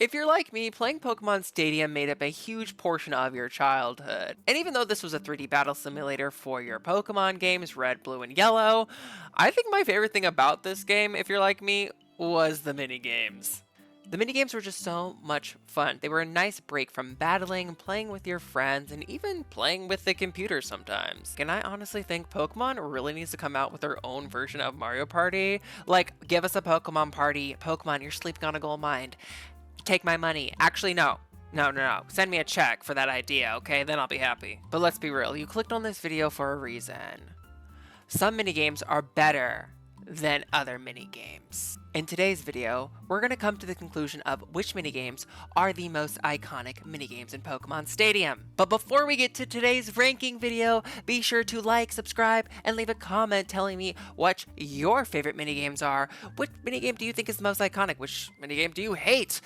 If you're like me, playing Pokémon Stadium made up a huge portion of your childhood. And even though this was a 3D battle simulator for your Pokémon games, Red, Blue, and Yellow, I think my favorite thing about this game, if you're like me, was the minigames. The minigames were just so much fun. They were a nice break from battling, playing with your friends, and even playing with the computer sometimes. And I honestly think Pokemon really needs to come out with their own version of Mario Party. Like, give us a Pokemon party. Pokemon, you're sleeping on a gold mine. Take my money. Actually, no. No. Send me a check for that idea, okay? Then I'll be happy. But let's be real. You clicked on this video for a reason. Some minigames are better than other minigames. In today's video, we're going to come to the conclusion of which minigames are the most iconic minigames in Pokémon Stadium. But before we get to today's ranking video, be sure to like, subscribe, and leave a comment telling me what your favorite minigames are. Which minigame do you think is the most iconic? Which minigame do you hate?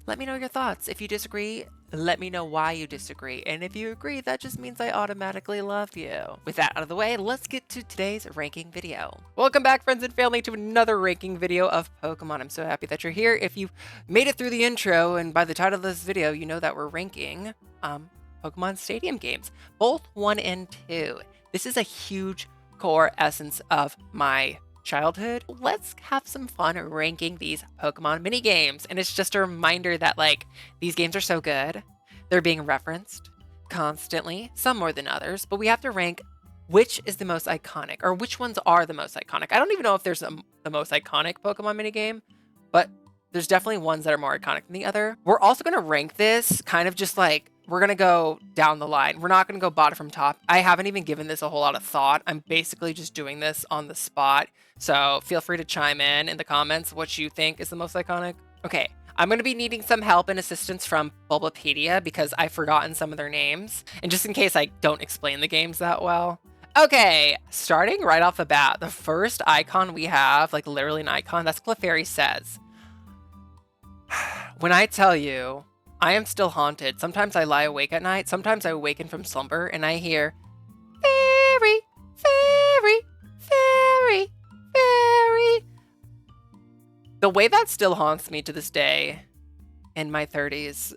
Let me know your thoughts. If you disagree, let me know why you disagree. And if you agree, that just means I automatically love you. With that out of the way, let's get to today's ranking video. Welcome back, friends and family, to another ranking video of Pokemon. I'm so happy that you're here. If you made it through the intro, and by the title of this video, you know that we're ranking Pokemon Stadium games, both 1 and 2. This is a huge core essence of my childhood. Let's have some fun ranking these Pokemon mini games. And it's just a reminder that like these games are so good. They're being referenced constantly, some more than others, but we have to rank which is the most iconic or which ones are the most iconic. I don't even know if there's the most iconic Pokemon mini game, but there's definitely ones that are more iconic than the other. We're also going to rank this kind of just like we're going to go down the line. We're not going to go bottom from top. I haven't even given this a whole lot of thought. I'm basically just doing this on the spot. So feel free to chime in the comments what you think is the most iconic. Okay, I'm going to be needing some help and assistance from Bulbapedia because I've forgotten some of their names. And just in case I don't explain the games that well. Okay, starting right off the bat, the first icon we have, like literally an icon, that's Clefairy says. When I tell you, I am still haunted. Sometimes I lie awake at night. Sometimes I awaken from slumber and I hear, fairy, fairy, fairy, fairy. The way that still haunts me to this day in my 30s,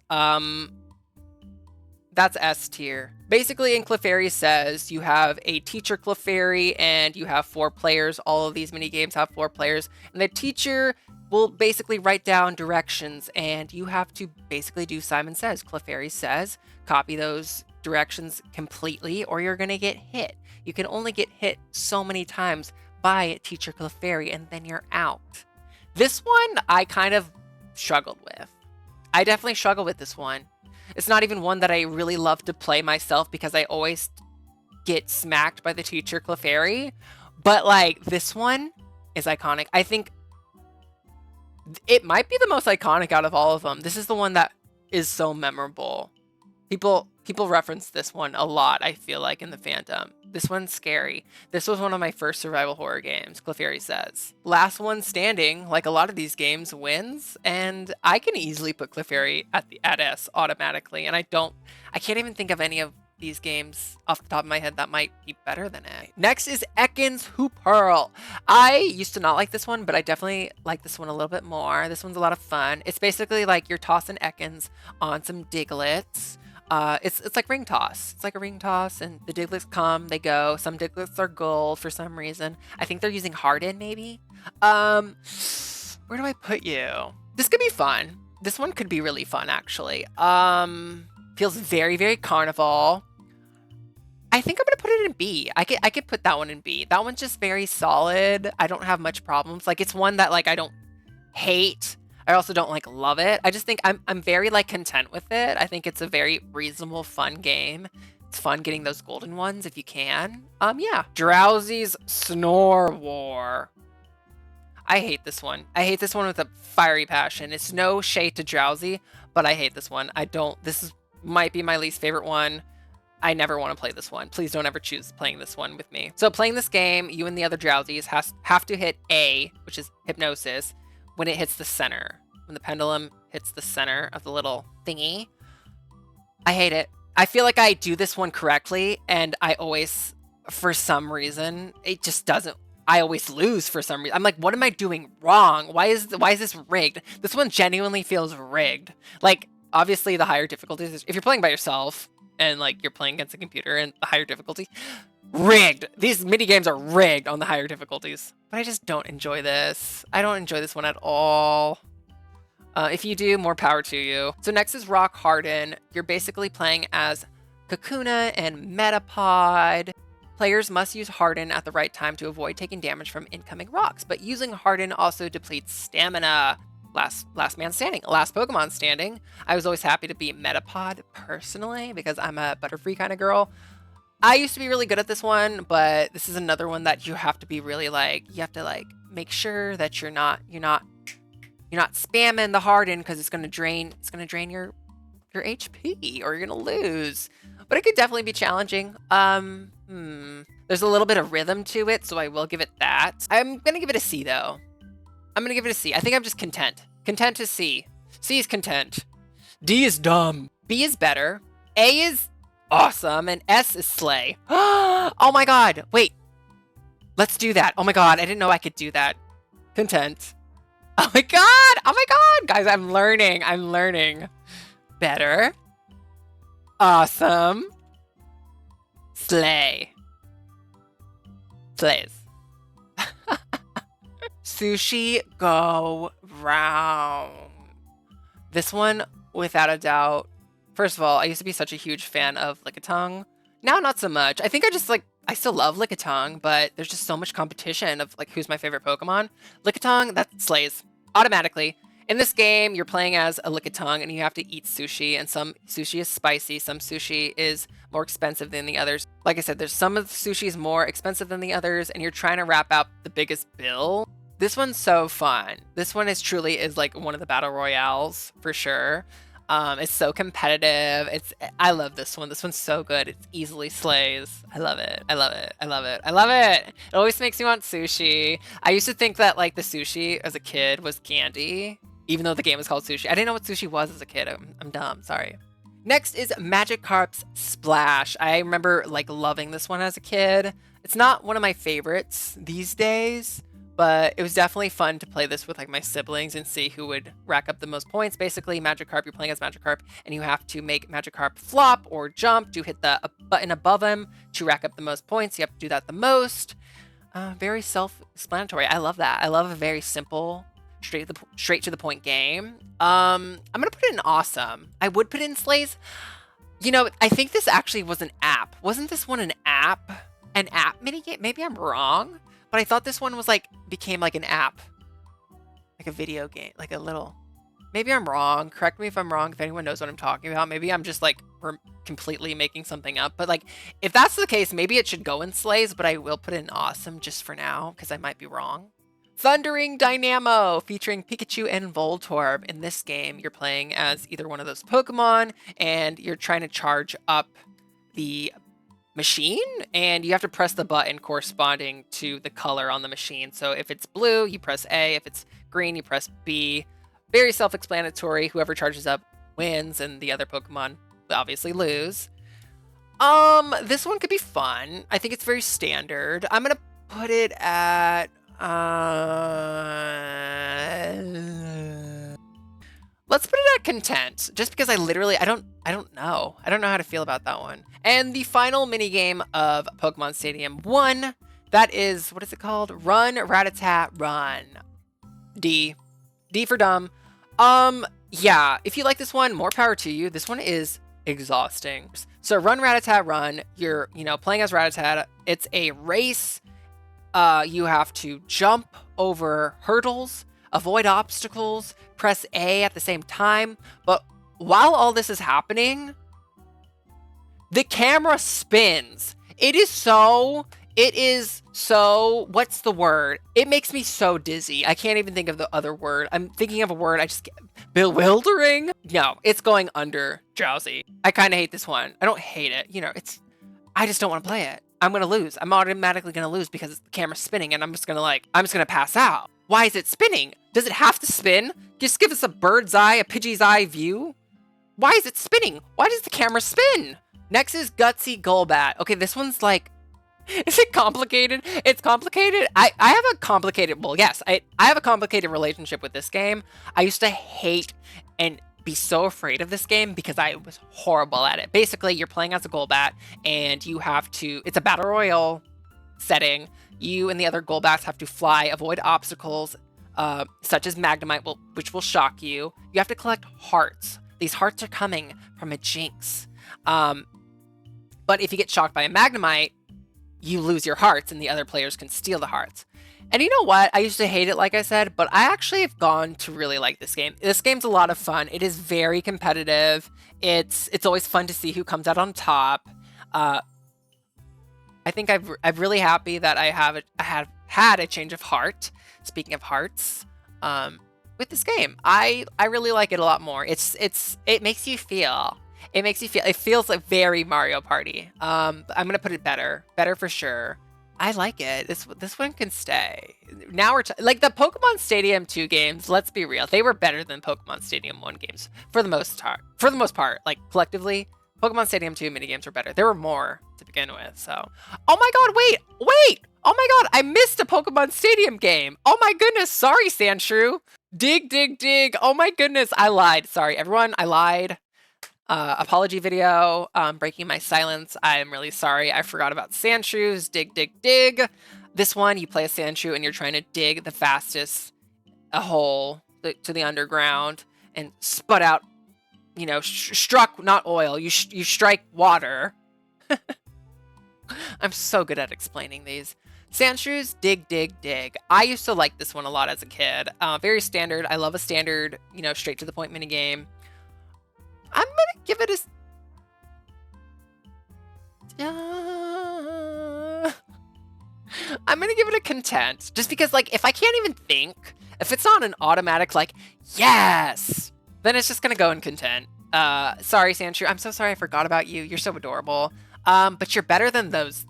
that's S tier. Basically, in Clefairy says, you have a teacher Clefairy and you have 4 players. All of these mini games have 4 players. And the teacher will basically write down directions and you have to basically do Simon Says. Clefairy says, copy those directions completely or you're going to get hit. You can only get hit so many times by teacher Clefairy and then you're out. This one I kind of struggled with. I definitely struggle with this one. It's not even one that I really love to play myself because I always get smacked by the teacher Clefairy. But like this one is iconic. I think it might be the most iconic out of all of them. This is the one that is so memorable. People reference this one a lot, I feel like, in the fandom. This one's scary. This was one of my first survival horror games, Clefairy says. Last one standing, like a lot of these games, wins, and I can easily put Clefairy at S automatically, and I can't even think of any of these games off the top of my head that might be better than it. Next is Ekans Hooperl. I used to not like this one, but I definitely like this one a little bit more. This one's a lot of fun. It's basically like you're tossing Ekans on some Diglets. It's like ring toss. It's like a ring toss, and the Diglets come, they go. Some Diglets are gold for some reason. I think they're using Harden, maybe. Where do I put you? This could be fun. This one could be really fun, actually. Feels very, very carnival. I think I'm gonna put it in B. I could put that one in B. That one's just very solid. I don't have much problems. Like it's one that like I don't hate. I also don't like love it. I just think I'm very like content with it. I think it's a very reasonable, fun game. It's fun getting those golden ones if you can. Yeah. Drowsy's Snore War. I hate this one. I hate this one with a fiery passion. It's no shade to Drowsy, but I hate this one. Might be my least favorite one. I never want to play this one. Please don't ever choose playing this one with me. So playing this game, you and the other Drowsies have to hit A, which is hypnosis, when it hits the center. When the pendulum hits the center of the little thingy. I hate it. I feel like I do this one correctly, and I always, for some reason, it just doesn't I always lose for some reason. I'm like, what am I doing wrong? Why is this rigged? This one genuinely feels rigged. Like, obviously the higher difficulties, if you're playing by yourself and like you're playing against a computer and the higher difficulty, rigged. These mini games are rigged on the higher difficulties. But I just don't enjoy this. I don't enjoy this one at all. If you do, more power to you. So next is Rock Harden. You're basically playing as Kakuna and Metapod. Players must use Harden at the right time to avoid taking damage from incoming rocks, but using Harden also depletes stamina. Last man standing, last Pokemon standing. I was always happy to be Metapod personally because I'm a Butterfree kind of girl. I used to be really good at this one, but this is another one that you have to be really like, you have to like make sure that you're not spamming the Harden because it's gonna drain your HP or you're gonna lose. But it could definitely be challenging. There's a little bit of rhythm to it, so I will give it that. I'm gonna give it a C though. I'm gonna give it a C. I think I'm just content. Content is C. C is content. D is dumb. B is better. A is awesome, and S is slay. Oh my god, wait. Let's do that. Oh my god, I didn't know I could do that. Content. Oh my god, guys, I'm learning. Better. Awesome. Slay. Slays. Sushi go round. This one, without a doubt. First of all, I used to be such a huge fan of Lickitung. Now, not so much. I think I still love Lickitung, but there's just so much competition of like who's my favorite Pokemon. Lickitung, that slays automatically. In this game, you're playing as a Lickitung and you have to eat sushi, and some sushi is spicy, some sushi is more expensive than the others. Like I said, there's some of the sushi is more expensive than the others, and you're trying to wrap out the biggest bill. This one's so fun. This one is like one of the battle royales for sure. It's so competitive. I love this one. This one's so good. It easily slays. I love it. It always makes me want sushi. I used to think that like the sushi as a kid was candy, even though the game was called Sushi. I didn't know what sushi was as a kid. I'm dumb. Sorry. Next is Magikarp's Splash. I remember like loving this one as a kid. It's not one of my favorites these days, but it was definitely fun to play this with like my siblings and see who would rack up the most points. Basically, Magikarp, you're playing as Magikarp, and you have to make Magikarp flop or jump to hit the button above him to rack up the most points. You have to do that the most. Very self-explanatory. I love that. I love a very simple, straight to the point game. I'm gonna put it in awesome. I would put it in slays. You know, I think this actually was an app. Wasn't this one an app? An app minigame? Maybe I'm wrong. But I thought this one was became like an app, like a video game, like a little, maybe I'm wrong. Correct me if I'm wrong. If anyone knows what I'm talking about, maybe I'm just like completely making something up. But like, if that's the case, maybe it should go in slays, but I will put it in awesome just for now because I might be wrong. Thundering Dynamo featuring Pikachu and Voltorb. In this game, you're playing as either one of those Pokemon and you're trying to charge up the machine, and you have to press the button corresponding to the color on the machine. So if it's blue, you press A. If it's green, you press B. Very self-explanatory. Whoever charges up wins, and the other Pokemon obviously lose. This one could be fun. I think it's very standard. I'm gonna put it at let's put it at content, just because I don't know how to feel about that one. And the final minigame of Pokemon Stadium 1, that is, what is it called? Run, Rattata, Run. D. D for dumb. Yeah, if you like this one, more power to you. This one is exhausting. So Run, Rattata, Run. You're, playing as Rattata. It's a race. You have to jump over hurdles, avoid obstacles, press A at the same time. But while all this is happening, the camera spins. It is so, what's the word? It makes me so dizzy. I can't even think of the other word. I'm thinking of a word. Bewildering? No, it's going under drowsy. I kind of hate this one. I don't hate it. I just don't want to play it. I'm going to lose. I'm automatically going to lose because the camera's spinning and I'm just going to pass out. Why is it spinning? Does it have to spin? Just give us a bird's eye, a Pidgey's eye view. Why is it spinning? Why does the camera spin? Next is Gutsy Golbat. Okay, this one's like, Is it complicated? It's complicated. I have a complicated, well, yes, I have a complicated relationship with this game. I used to hate and be so afraid of this game because I was horrible at it. Basically, you're playing as a Golbat and you have to, it's a battle royale setting. You and the other Golbats have to fly, avoid obstacles, such as Magnemite, which will shock you. You have to collect hearts. These hearts are coming from a Jinx. But if you get shocked by a Magnemite, you lose your hearts and the other players can steal the hearts. And you know what? I used to hate it, like I said, but I actually have gone to really like this game. This game's a lot of fun. It is very competitive. It's always fun to see who comes out on top. I think I'm really happy that I have had a change of heart. Speaking of hearts, with this game, I really like it a lot more. It makes you feel. It makes you feel. It feels like very Mario Party. I'm gonna put it better for sure. I like it. This one can stay. Now we're like the Pokemon Stadium 2 games. Let's be real, they were better than Pokemon Stadium 1 games for the most part. For the most part, like collectively, Pokemon Stadium 2 minigames were better. There were more to begin with. So, oh my God, wait! Oh my God, I missed a Pokemon Stadium game. Oh my goodness, sorry, Sandshrew. Dig. Oh my goodness, I lied. Sorry, everyone, I lied. Apology video, breaking my silence. I'm really sorry. I forgot about Sandshrews. Dig. This one, you play a Sandshrew and you're trying to dig the fastest a hole to the underground and sput out, struck, not oil. You strike water. I'm so good at explaining these. Sandshrews, dig. I used to like this one a lot as a kid. Very standard. I love a standard, straight to the point minigame. I'm gonna give it I'm gonna give it a content, just because, like, if I can't even think, if it's not an automatic, like, yes, then it's just gonna go in content. Sorry, Sandshrew, I'm so sorry I forgot about you. You're so adorable. But you're better than those.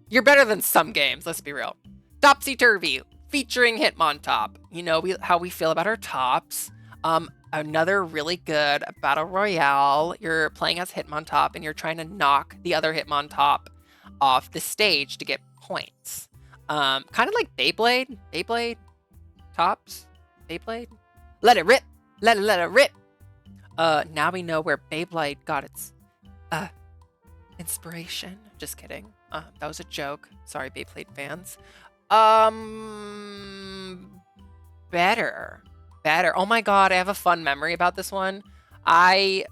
You're better than some games, let's be real. Topsy Turvy, featuring Hitmontop. You know how we feel about our tops. Another really good battle royale. You're playing as Hitmontop and you're trying to knock the other Hitmontop off the stage to get points. Kind of like Beyblade tops, Beyblade. Let it rip, let it rip. Now we know where Beyblade got its inspiration. Just kidding. That was a joke. Sorry, Beyblade fans. Better. Oh my God, I have a fun memory about this one. I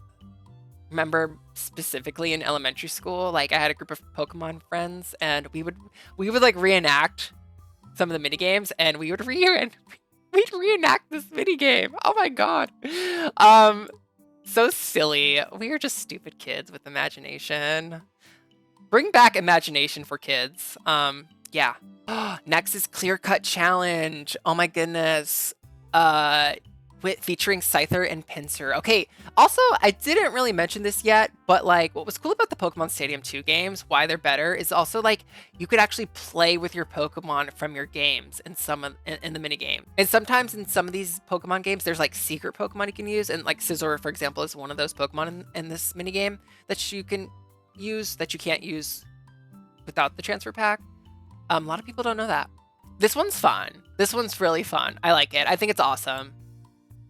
remember specifically in elementary school, like I had a group of Pokemon friends and we would like reenact some of the mini games and we'd reenact this mini game. Oh my God. So silly. We were just stupid kids with imagination. Bring back imagination for kids. Yeah. Next is Clear Cut Challenge. Oh my goodness. Featuring Scyther and Pinsir. Okay, also, I didn't really mention this yet, but like what was cool about the Pokemon Stadium 2 games, why they're better, is also like you could actually play with your Pokemon from your games in the minigame. And sometimes in some of these Pokemon games, there's like secret Pokemon you can use, and like Scizor, for example, is one of those Pokemon in this minigame that you can use that you can't use without the transfer pack. A lot of people don't know that. This one's fun. This one's really fun. I like it. I think it's awesome.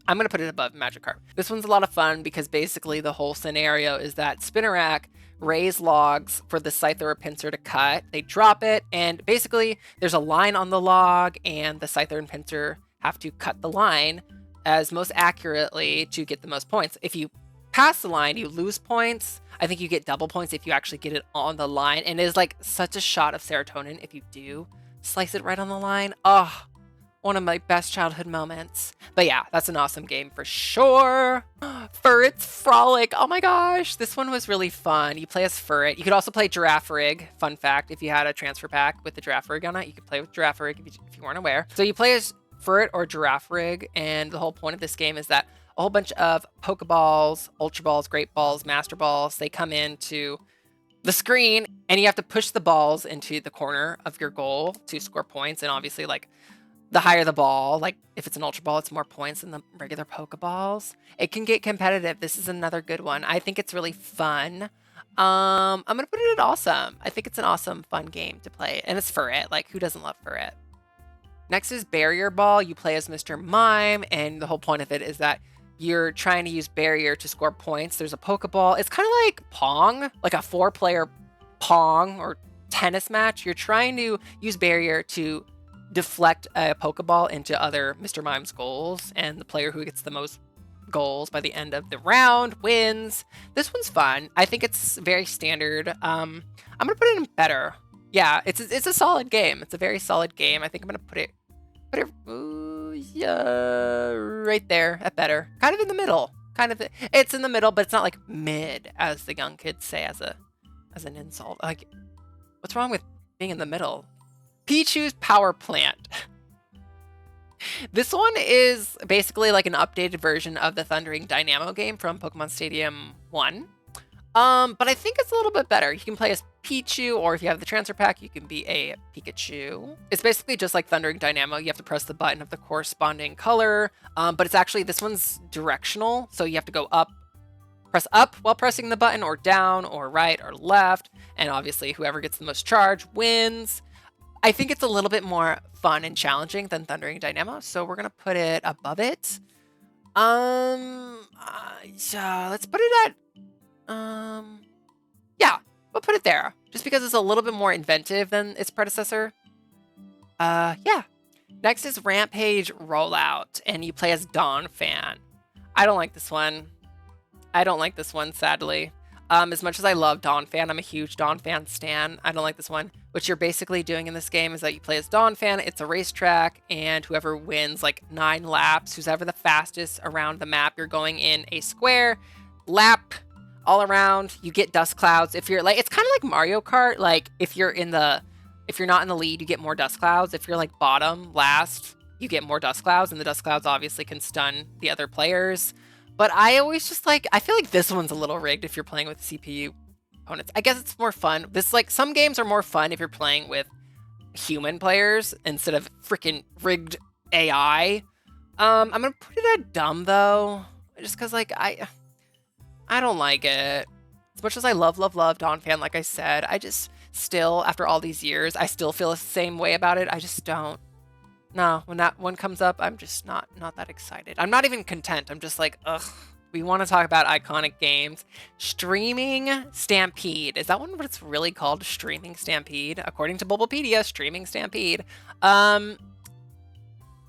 I'm going to put it above Magikarp. This one's a lot of fun because basically the whole scenario is that Spinarak raise logs for the Scyther or Pinsir to cut. They drop it, and basically there's a line on the log, and the Scyther and Pinsir have to cut the line as most accurately to get the most points. If you pass the line, you lose points. I think you get double points if you actually get it on the line, and it is like such a shot of serotonin if you do slice it right on the line. Oh, one of my best childhood moments. But yeah, that's an awesome game for sure. Furret's Frolic. Oh my gosh, this one was really fun. You play as Furret. You could also play Giraffe Rig. Fun fact, if you had a transfer pack with the Giraffe Rig on it, you could play with Giraffe Rig if you weren't aware. So you play as Furret or Giraffe Rig, and the whole point of this game is that a whole bunch of Pokeballs, Ultra Balls, Great Balls, Master Balls, they come into the screen, and you have to push the balls into the corner of your goal to score points. And obviously, like, the higher the ball, like if it's an Ultra Ball, it's more points than the regular Pokeballs. It can get competitive. This is another good one. I think it's really fun. I'm gonna put it at awesome. I think it's an awesome, fun game to play, and it's for it. Like, who doesn't love for it? Next is Barrier Ball. You play as Mr. Mime, and the whole point of it is that you're trying to use Barrier to score points. There's a Pokeball. It's kind of like Pong, like a 4-player Pong or tennis match. You're trying to use Barrier to deflect a Pokeball into other Mr. Mime's goals, and the player who gets the most goals by the end of the round wins. This one's fun. I think it's very standard. I'm gonna put it in better. Yeah, it's a solid game. It's a very solid game. I think I'm gonna put it yeah, right there at better. Kind of in the middle. It's in the middle, but it's not like mid, as the young kids say as an insult. Like, what's wrong with being in the middle? Pichu's Power Plant. This one is basically like an updated version of the Thundering Dynamo game from Pokemon Stadium 1. But I think it's a little bit better. You can play as Pichu, or if you have the transfer pack, you can be a Pikachu. It's basically just like Thundering Dynamo. You have to press the button of the corresponding color, but it's actually, this one's directional, so you have to go up, press up while pressing the button, or down, or right, or left, and obviously whoever gets the most charge wins. I think it's a little bit more fun and challenging than Thundering Dynamo, so we're gonna put it above it. So let's put it at, yeah, we'll put it there, just because it's a little bit more inventive than its predecessor. Yeah. Next is Rampage Rollout, and you play as Dawn Fan. I don't like this one. Sadly. As much as I love Dawn Fan, I'm a huge Dawn Fan stan. I don't like this one. What you're basically doing in this game is that you play as Dawn Fan. It's a racetrack, and whoever wins like 9 laps, who's ever the fastest around the map, you're going in a square lap all around. You get dust clouds. If you're like, it's kind of like Mario Kart. Like, if you're not in the lead, you get more dust clouds. If you're like bottom last, you get more dust clouds, and the dust clouds obviously can stun the other players. But I always just like, I feel like this one's a little rigged if you're playing with CPU opponents. I guess it's more fun. Some games are more fun if you're playing with human players instead of freaking rigged AI. I'm gonna put it at dumb though, just because like I don't like it. As much as I love Dawn Fan, like I said, I just still, after all these years, I still feel the same way about it. I just don't. No, when that one comes up, I'm just not that excited. I'm not even content. I'm just like, ugh. We want to talk about iconic games. Streaming Stampede. Is that one what it's really called? Streaming Stampede? According to Bulbapedia, Streaming Stampede.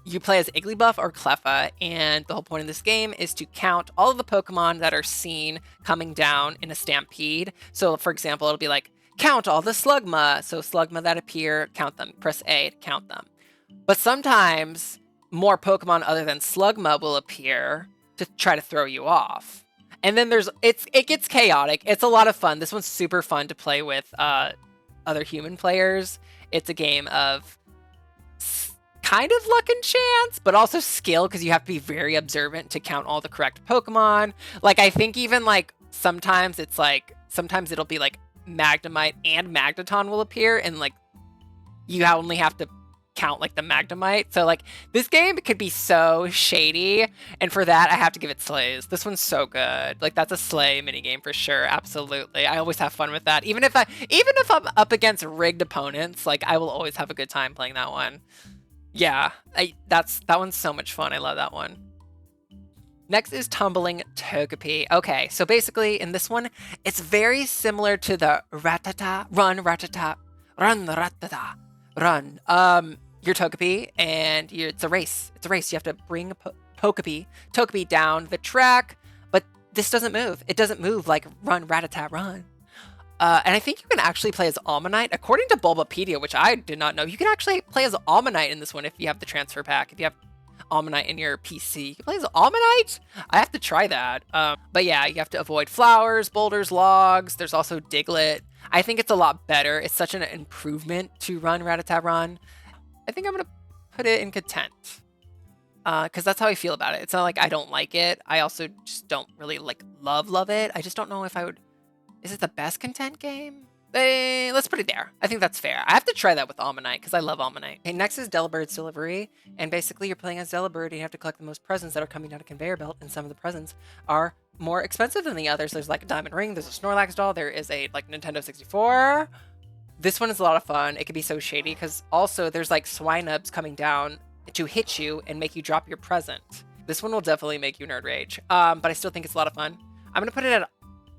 You play as Igglybuff or Clefairy, and the whole point of this game is to count all of the Pokemon that are seen coming down in a stampede. So, for example, it'll be like, count all the Slugma. So Slugma that appear, count them. Press A to count them. But sometimes more Pokemon other than Slugma will appear to try to throw you off. And then it gets chaotic. It's a lot of fun. This one's super fun to play with other human players. It's a game of kind of luck and chance, but also skill, because you have to be very observant to count all the correct Pokemon. Like, I think even like sometimes it'll be like Magnemite and Magneton will appear, and like you only have to count like the Magnemite. So like this game could be so shady, and for that I have to give it slays. This one's so good. Like, that's a slay minigame for sure. Absolutely. I always have fun with that. Even if I'm up against rigged opponents, like I will always have a good time playing that one. Yeah, that one's so much fun. I love that one. Next is Tumbling Togepi. Okay, so basically in this one, it's very similar to the Ratata, run, ratata, run. You're Togepi, and it's a race. You have to bring Togepi down the track, but this doesn't move. It doesn't move like run, ratata, run. And I think you can actually play as Almanite. According to Bulbapedia, which I did not know, you can actually play as Almanite in this one if you have the transfer pack. If you have Almanite in your PC, you can play as Almanite? I have to try that. But yeah, you have to avoid flowers, boulders, logs. There's also Diglett. I think it's a lot better. It's such an improvement to Run, Rattata, Run. I think I'm going to put it in content. Because that's how I feel about it. It's not like I don't like it. I also just don't really like love it. I just don't know if I would... Is it the best content game? Let's put it there. I think that's fair. I have to try that with Almanite because I love Almanite. Okay, next is Delabird's Delivery. And basically you're playing as Delibird and you have to collect the most presents that are coming down a conveyor belt. And some of the presents are more expensive than the others. There's like a diamond ring, there's a Snorlax doll, there is a like Nintendo 64. This one is a lot of fun. It can be so shady because also there's like Swinubs coming down to hit you and make you drop your present. This one will definitely make you nerd rage, but I still think it's a lot of fun. I'm gonna put it at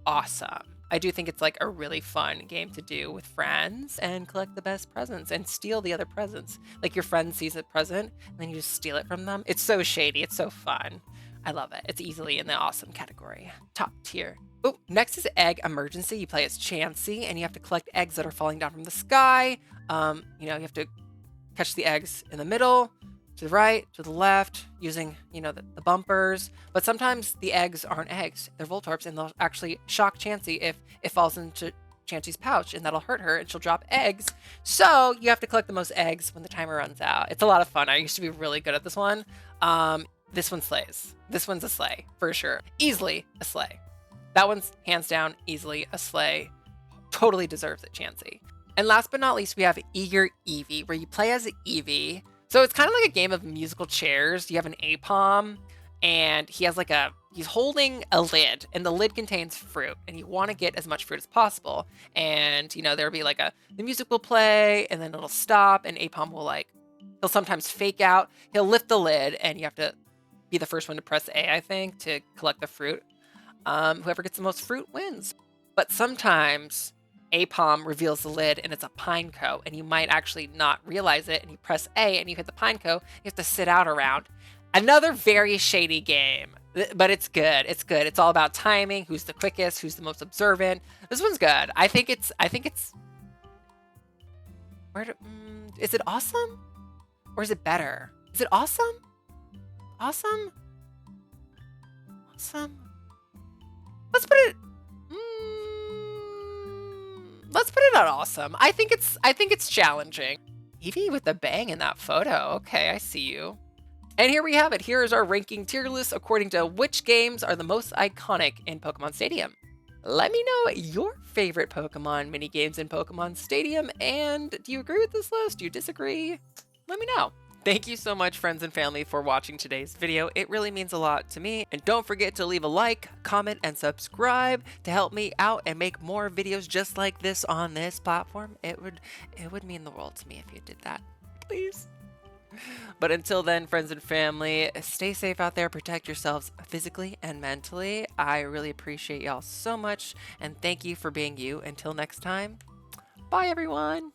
awesome. I do think it's like a really fun game to do with friends and collect the best presents and steal the other presents. Like your friend sees a present and then you just steal it from them. It's so shady. It's so fun. I love it. It's easily in the awesome category. Top tier. Oh, next is Egg Emergency. You play as Chansey and you have to collect eggs that are falling down from the sky. You have to catch the eggs in the middle, to the right, to the left, using, the bumpers. But sometimes the eggs aren't eggs. They're Voltorbs, and they'll actually shock Chansey if it falls into Chansey's pouch, and that'll hurt her, and she'll drop eggs. So you have to collect the most eggs when the timer runs out. It's a lot of fun. I used to be really good at this one. This one slays. This one's a slay, for sure. Easily a slay. That one's hands down easily a slay. Totally deserves it, Chansey. And last but not least, we have Eager Eevee, where you play as Eevee. So it's kind of like a game of musical chairs. You have an Apom, and he's holding a lid, and the lid contains fruit, and you want to get as much fruit as possible. And, there'll be like the music will play, and then it'll stop, and Apom will he'll sometimes fake out. He'll lift the lid, and you have to be the first one to press A, I think, to collect the fruit. Whoever gets the most fruit wins. But sometimes Apom reveals the lid and it's a Pineco, and you might actually not realize it, and you press A and you hit the Pineco. You have to sit out a round. Another very shady game, but it's good. It's good. It's all about timing, who's the quickest, who's the most observant. This one's good. I think it's is it awesome? Or is it better? Is it awesome? Awesome? Awesome? Let's put it at awesome. I think it's challenging. Eevee with the bang in that photo. Okay, I see you. And here we have it. Here is our ranking tier list according to which games are the most iconic in Pokémon Stadium. Let me know your favorite Pokémon minigames in Pokémon Stadium, and do you agree with this list? Do you disagree? Let me know. Thank you so much, friends and family, for watching today's video. It really means a lot to me. And don't forget to leave a like, comment, and subscribe to help me out and make more videos just like this on this platform. It would mean the world to me if you did that. Please. But until then, friends and family, stay safe out there. Protect yourselves physically and mentally. I really appreciate y'all so much. And thank you for being you. Until next time, bye, everyone.